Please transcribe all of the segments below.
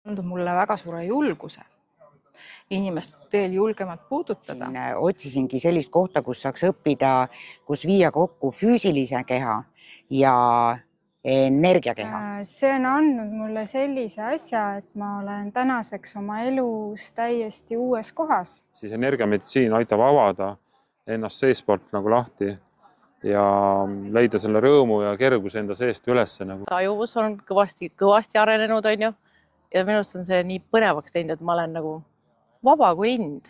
andnud mulle väga suure julguse inimest veel julgemalt puudutada. Otsisingi sellist kohta, kus saaks õppida, kus viia kokku füüsilise keha ja energiakeha. See on andnud mulle sellise asja, et ma olen tänaseks oma elus täiesti uues kohas. Siis energiameditsiin aitab avada ennast seespoolt nagu lahti ja leida selle rõõmu ja kerguse enda seest üles. Tajuvus on kõvasti arenenud, on ju. Ja minust on see nii põnevaks teinud, et ma olen nagu vaba kui lind.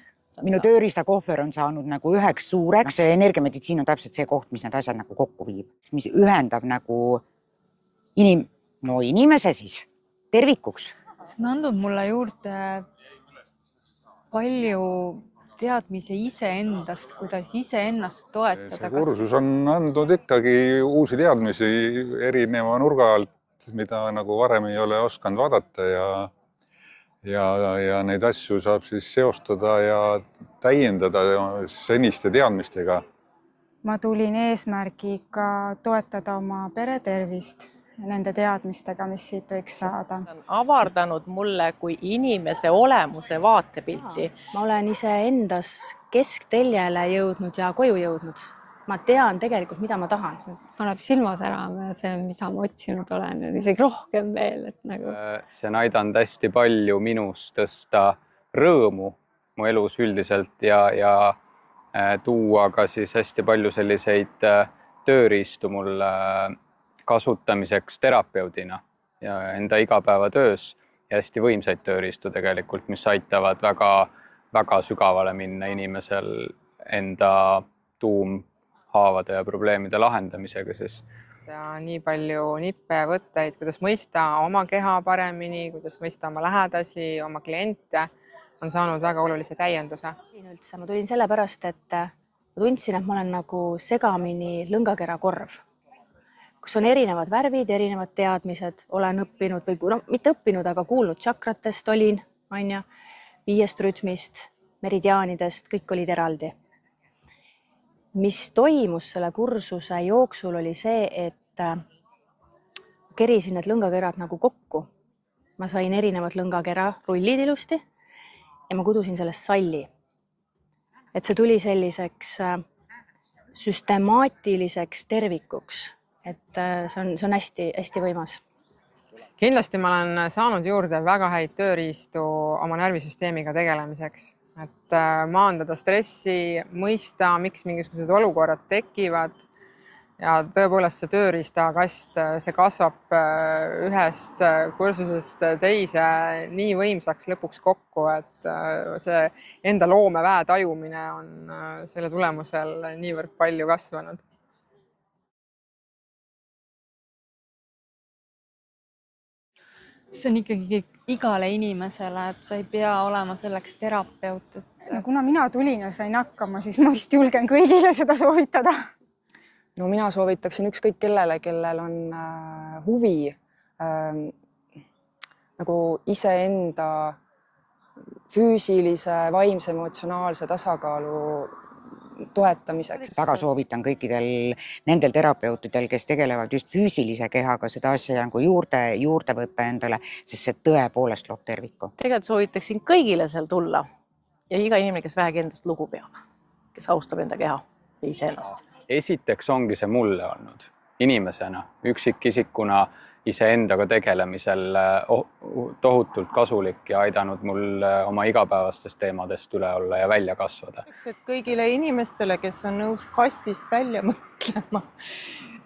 Minu tööriistakohver on saanud nagu üheks suureks. Energiameditsiin on täpselt see koht, mis need asjad nagu kokku viib, mis ühendab nagu inimese siis tervikuks. See on andnud mulle juurde palju teadmisi iseendast, kuidas iseennast toetada. See kursus on andnud ikkagi uusi teadmisi erineva nurga alt, mida nagu varem ei ole osanud vaadata ja neid asju saab siis seostada ja täiendada seniste teadmistega. Ma tulin eesmärgiga toetada oma pere tervist nende teadmistega, mis siit võiks saada. On avardanud mulle kui inimese olemuse vaatepilti. Ma olen iseendas keskteljele jõudnud ja koju jõudnud. Ma tean tegelikult, mida ma tahan. Paneb silma särama ja see, mida ma otsinud olen, on isegi rohkem veel. See on aidanud hästi palju minus tõsta rõõmu mu elus üldiselt ja tuua ka siis hästi palju selliseid tööriistu mulle kasutamiseks terapeudina ja enda igapäevatöös ja hästi võimsaid tööriistu tegelikult, mis aitavad väga sügavale minna inimesel enda tuumhaavade ja probleemide lahendamisega. Ja nii palju nippe ja võtteid, kuidas mõista oma keha paremini, kuidas mõista oma lähedasi, oma kliente, on saanud väga olulise täienduse. Ma tulin sellepärast, et ma tundsin, et ma olen nagu segamini lõngakera korv, kus on erinevad värvid, erinevad teadmised, olen õppinud või mitte õppinud, aga kuulnud tšakratest olin, 5 rütmist, meridiaanidest, kõik olid eraldi. Mis toimus selle kursuse jooksul oli see, et kerisin need lõngakerad nagu kokku. Ma sain erinevad lõngakera rullid ilusti ja ma kudusin sellest salli. Et see tuli selliseks süstemaatiliseks tervikuks. Et see on hästi võimas. Kindlasti ma olen saanud juurde väga häid tööriistu oma närvisüsteemiga tegelemiseks. Et maandada stressi, mõista, miks mingisugused olukorrad tekivad. Ja tõepoolest see tööriistakast, see kasvab ühest kursusest teise nii võimsaks lõpuks kokku, et see enda loomeväe tajumine on selle tulemusel niivõrd palju kasvanud. See on ikkagi igale inimesele, et sa ei pea olema selleks terapeut. Kuna mina tulin ja sain hakkama, siis ma vist julgen kõigile seda soovitada. No mina soovitaksin ükskõik kellele, kellel on huvi nagu iseenda füüsilise, vaimse, emotsionaalse tasakaalu toetamiseks. Väga soovitan kõikidel nendel terapeutidel, kes tegelevad just füüsilise kehaga, seda asja nagu juurde võtta endale, sest see tõepoolest loob terviku. Tegelikult soovitaksin kõigile seal tulla ja iga inimene, kes vähegi endast lugu peab, kes austab enda keha ja iseennast. Esiteks ongi see mulle olnud inimesena, üksikisikuna iseendaga tegelemisel tohutult kasulik ja aidanud mul oma igapäevastest teemadest üle olla ja välja kasvada. Kõigile inimestele, kes on nõus kastist välja mõtlema,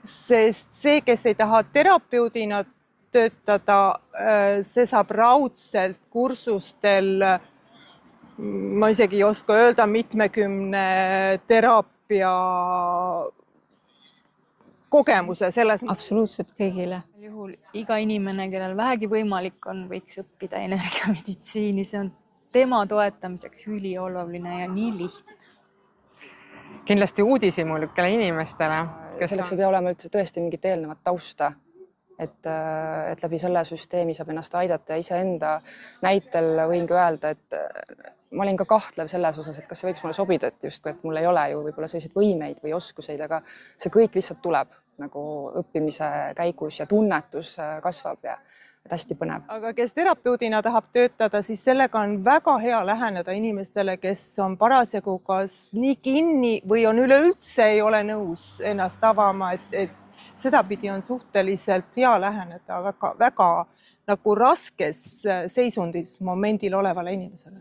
sest see, kes ei taha terapeudina töötada, see saab raudselt kursustel, ma isegi ei oska öelda, mitmekümne teraapia kogemuse selles. Absoluutselt kõigile. Juhul iga inimene, kellel vähegi võimalik on, võiks õppida energiameditsiini. See on tema toetamiseks ülioluline ja nii lihtne. Kindlasti uudishimulikele inimestele. Selleks ei pea olema üldse tõesti mingit eelnevat tausta, et läbi selle süsteemi saab ennast aidata ja iseenda näitel võingi öelda, et ma olin ka kahtlev selles osas, et kas see võiks mulle sobida, et justkui, et mul ei ole ju võib-olla selliseid võimeid või oskuseid, aga see kõik lihtsalt tuleb nagu õppimise käigus ja tunnetus kasvab ja et hästi põnev. aga kes terapeudina tahab töötada, siis sellega on väga hea läheneda inimestele, kes on parasjagu kas nii kinni või on üleüldse ei ole nõus ennast avama, et sedapidi on suhteliselt hea läheneda väga nagu raskes seisundis momendil olevale inimesele.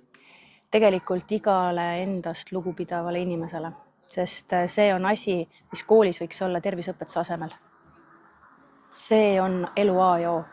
Tegelikult igale endast lugupidavale inimesele, sest see on asi, mis koolis võiks olla terviseõpetuse asemel. See on elu A ja O.